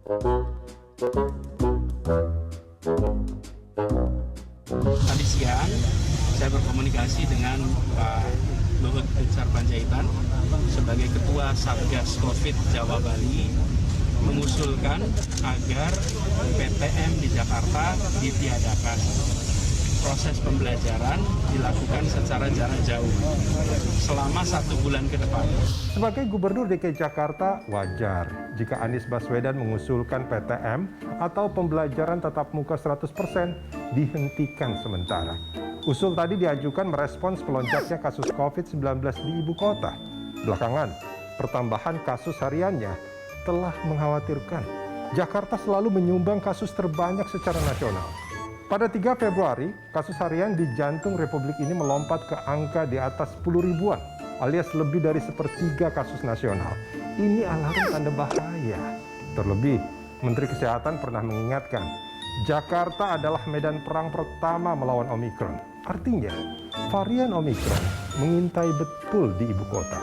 Tadi siang saya berkomunikasi dengan Pak Luhut Binsar Panjaitan sebagai Ketua Satgas COVID Jawa Bali mengusulkan agar PTM di Jakarta ditiadakan. Proses pembelajaran dilakukan secara jarak jauh selama 1 bulan ke depan. Sebagai Gubernur DKI Jakarta, wajar jika Anies Baswedan mengusulkan PTM atau pembelajaran tatap muka 100% dihentikan sementara. Usul tadi diajukan merespons pelonjaknya kasus COVID-19 di ibu kota. Belakangan, pertambahan kasus hariannya telah mengkhawatirkan. Jakarta selalu menyumbang kasus terbanyak secara nasional. Pada 3 Februari, kasus harian di jantung Republik ini melompat ke angka di atas 10 ribuan, alias lebih dari sepertiga kasus nasional. Ini alarm tanda bahaya. Terlebih, Menteri Kesehatan pernah mengingatkan, Jakarta adalah medan perang pertama melawan Omikron. Artinya, varian Omikron mengintai betul di ibu kota.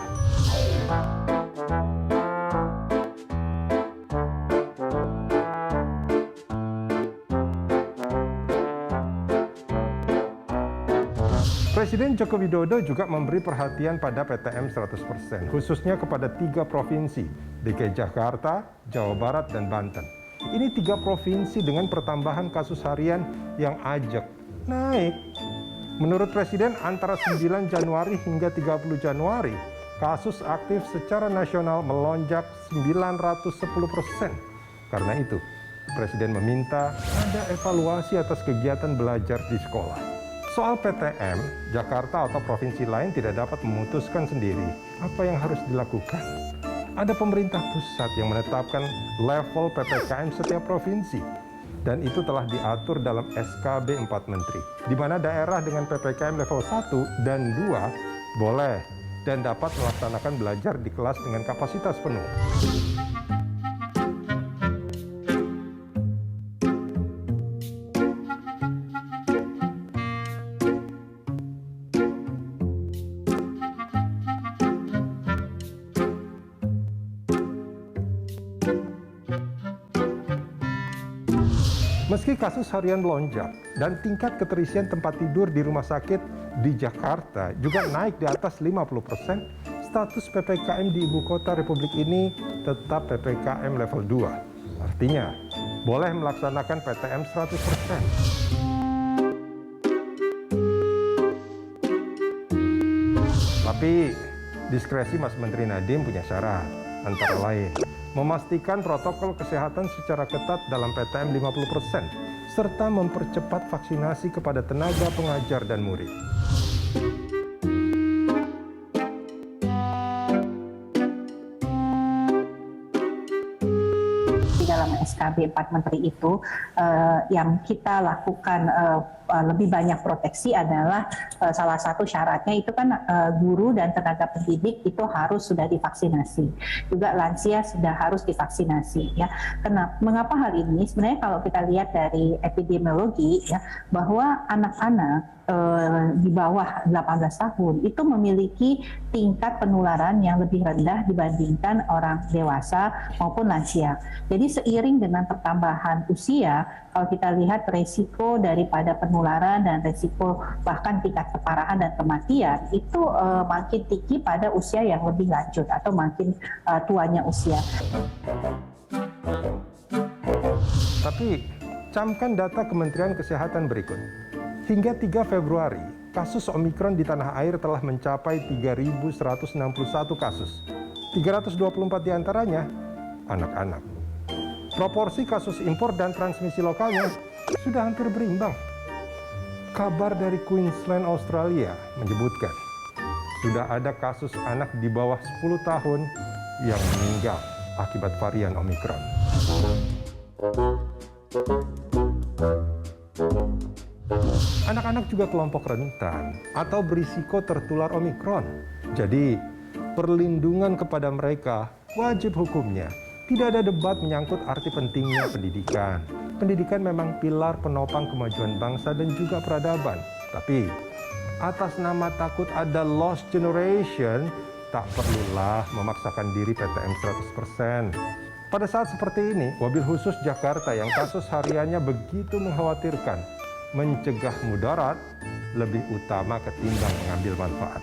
Presiden Joko Widodo juga memberi perhatian pada PTM 100%, khususnya kepada 3 provinsi, DKI Jakarta, Jawa Barat, dan Banten. Ini 3 provinsi dengan pertambahan kasus harian yang ajak naik. Menurut Presiden, antara 9 Januari hingga 30 Januari, kasus aktif secara nasional melonjak 910%. Karena itu, Presiden meminta ada evaluasi atas kegiatan belajar di sekolah. Soal PTM, Jakarta atau provinsi lain tidak dapat memutuskan sendiri apa yang harus dilakukan. Ada pemerintah pusat yang menetapkan level PPKM setiap provinsi. Dan itu telah diatur dalam SKB 4 Menteri, di mana daerah dengan PPKM level 1 dan 2 boleh dan dapat melaksanakan belajar di kelas dengan kapasitas penuh. Meski kasus harian melonjak dan tingkat keterisian tempat tidur di rumah sakit di Jakarta juga naik di atas 50%, status PPKM di ibu kota Republik ini tetap PPKM level 2. Artinya, boleh melaksanakan PTM 100%. Tapi, diskresi Mas Menteri Nadiem punya syarat, antara lain memastikan protokol kesehatan secara ketat dalam PTM 50%, serta mempercepat vaksinasi kepada tenaga pengajar dan murid. Di dalam SKB 4 Menteri itu, yang kita lakukan lebih banyak proteksi adalah salah satu syaratnya itu kan guru dan tenaga pendidik itu harus sudah divaksinasi. Juga lansia sudah harus divaksinasi ya. Mengapa hal ini? Sebenarnya kalau kita lihat dari epidemiologi ya, bahwa anak-anak di bawah 18 tahun itu memiliki tingkat penularan yang lebih rendah dibandingkan orang dewasa maupun lansia. Jadi seiring dengan pertambahan usia, kalau kita lihat resiko daripada penularan dan resiko bahkan tingkat keparahan dan kematian itu makin tinggi pada usia yang lebih lanjut atau makin tuanya usia. Tapi, camkan data Kementerian Kesehatan berikut. Hingga 3 Februari, kasus Omikron di tanah air telah mencapai 3.161 kasus. 324 diantaranya anak-anak. Proporsi kasus impor dan transmisi lokalnya sudah hampir berimbang. Kabar dari Queensland, Australia menyebutkan sudah ada kasus anak di bawah 10 tahun yang meninggal akibat varian Omikron. Anak-anak juga kelompok rentan atau berisiko tertular Omikron. Jadi, perlindungan kepada mereka wajib hukumnya. Tidak ada debat menyangkut arti pentingnya pendidikan. Pendidikan memang pilar penopang kemajuan bangsa dan juga peradaban. Tapi, atas nama takut ada lost generation, tak perlulah memaksakan diri PTM 100%. Pada saat seperti ini, wabil khusus Jakarta yang kasus hariannya begitu mengkhawatirkan, mencegah mudarat lebih utama ketimbang mengambil manfaat.